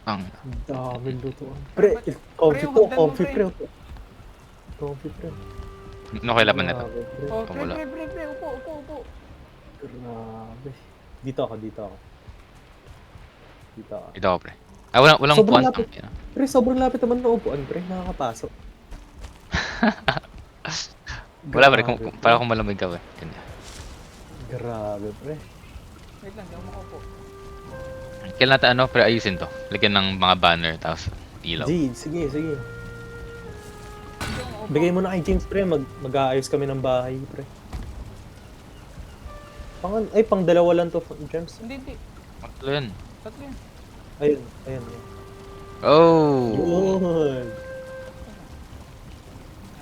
Ang daming lutuan. Pre, comfy to, comfy pre. Comfy pre. nakailaban na to. Grabe, pre. Oh, Wala. pre, upo. Grabe. Dito ako. Dito ako. Ito ako, pre. Ah, walang Sobrang upuan. lapit. Pre, sobrang lapit naman ng upuan, pre. Nakakapasok. Wala, pre. Grabe, Para kung malamig ka, pre. Ganda. Grabe, pre. Wait lang, di ako makaupo. Kailan natin pre, ayusin to. Lagyan ng mga banner, tapos ilaw. G, sige. Bigay mo na kay James, pre. Mag-aayos kami ng bahay, pre. Pang dalawa lang to, James. Hindi. Tatlo yan. Tatlo yan. Ayun. Oh! Yun.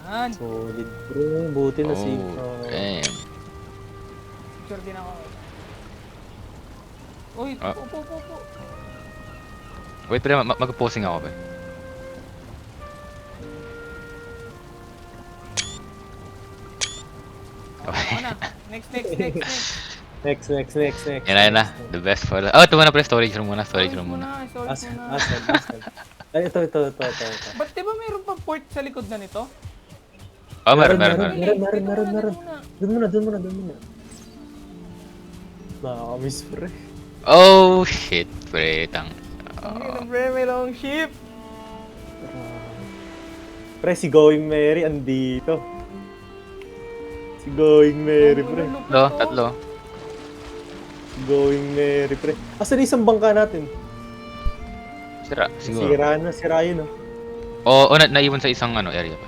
Yan. Solid, pre. Buti na si... Damn. Picture din ako. Uy, Ah. upo. Wait, pre. Mag-posing ako, pre. Okay. Ano na? Next. Next. Yan na. The best for... Oh, ito muna, pre. Storage room muna. Storage muna. Asan? Ay, ito. Ba't di ba mayroon pang port sa likod na nito? Oh, meron. Meron. Doon muna. Nakakamiss, pre. Oh, shit, pre. May long ship. Pre, si Going Mary andito. Si Going Mary, pre. Tatlo. Si Going Mary, pre. Asan na isang bangka natin? Sira, siguro. Sira yun, oh. Oo, naiwan sa isang area pa.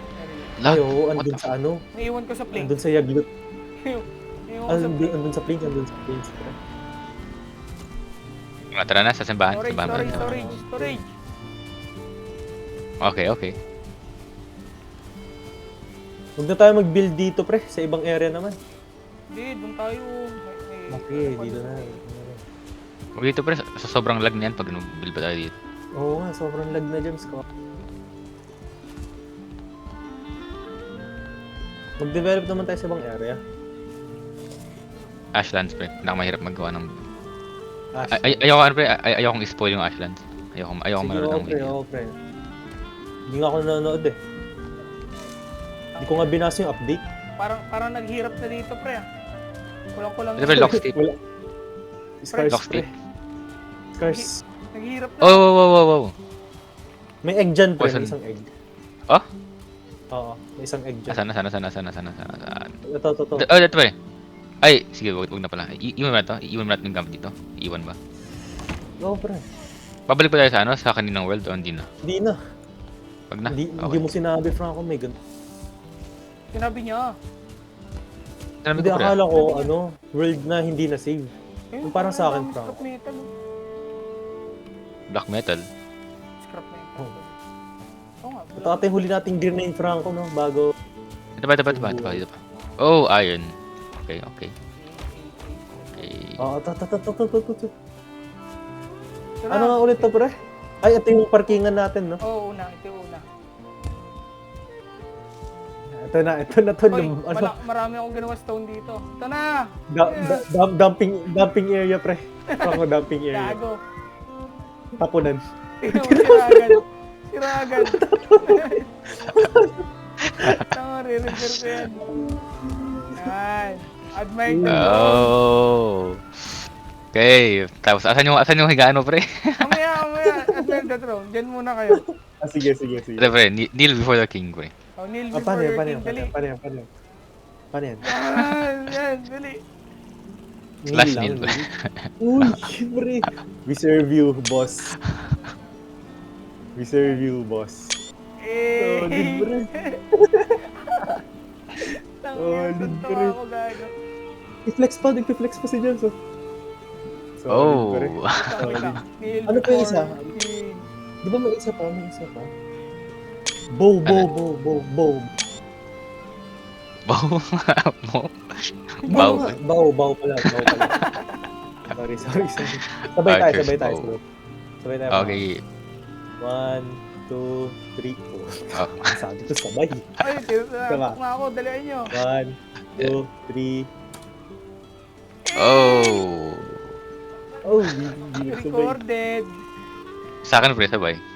Ay, oo, andun sa ano? Naiwan ko sa plane. Andun sa Yaglot. Naiwan ko sa plane. Andun sa planes, pre. Tara na, sa simbahan. Storage. Okay. Huwag na tayo mag-build dito, pre. Sa ibang area naman. Hindi, doon tayo. Okay, dito na. Huwag dito, pre. Sa sobrang lag niyan pag build pa tayo dito. Oo nga, sobrang lag na James ko. Mag-develop naman tayo sa ibang area. Ashlands, pre. Pinakamahirap magawa ng... Ash. Ayokong i-spoil yung Ashlands. Ayokong manood ng video. Oo, pre. Hindi nga ako nanonood eh. Hindi ko nga binasa yung update. Parang naghirap na dito, pre. Kulang. Ito, pre, Locksteep. Wala. Scars, pre. Locksteep. Scars. Naghirap na. Oh. May egg dyan, pre. Saan? May isang egg. Oh? Oo, may isang egg dyan. Sana. Ito. Oh, ito, pre. Ay, sige, wag na pala. Iwan mo na to? Iwan mo natin yung gamit dito? Iwan ba? Oo, pre. Babalik pa tayo sa kaninang world o hindi na? Hindi na. Wag na? Hindi mo sinabi, Franco, may ganun. Sinabi niya. Sinabi Hindi, ko, pre. akala ko, world na hindi na save. Yung parang sa akin, Franco. Scrap metal. Black metal. Scrap metal. Oo. Oo nga. Ito ata yung huli nating gear na yung Franco, no? Bago... Ito pa. Oh, iron. Okay. Oo, ito. Ano nga ulit to, pre? Ay, ito yung parkingan natin, no? Oo, ito yung una. Ito na to. Hoy, marami akong ginawa stone dito. Ito na! Dumping area, pre. Franco, dumping area. Gago. Tapunan. Tingnan mo, sira agad. Tama, re-repair ko yan. Yan. Admire ko. Oh. Okay. Tapos, asan yung higaan mo, pre? Mamaya. Admire that row. Diyan muna kayo. Sige. Ito, pre. Kneel before the king, pre. Oh, kneel Paano before yan? your king. Dali. Paano yan? Yan, dali. Slash kneel, pre. Uy, pre. We serve you, boss. Solid, pre. Solid, pre. Ako, gago. I-flex pa si James, oh. Solid, Oh. pre. Kita. Kneel Ano pa yung isa? before king. Di ba may isa pa? Bow. Bow. Bow pala. Sorry. Sabay tayo. Okay. 1, 2, 3, 4. Oh. Sabi ko sabay. Ay, Tama. tira nga ako. Dalian nyo. 1, 2, 3. Oh. Oh, hindi sabay. Recorded. Sa akin, pre, sabay.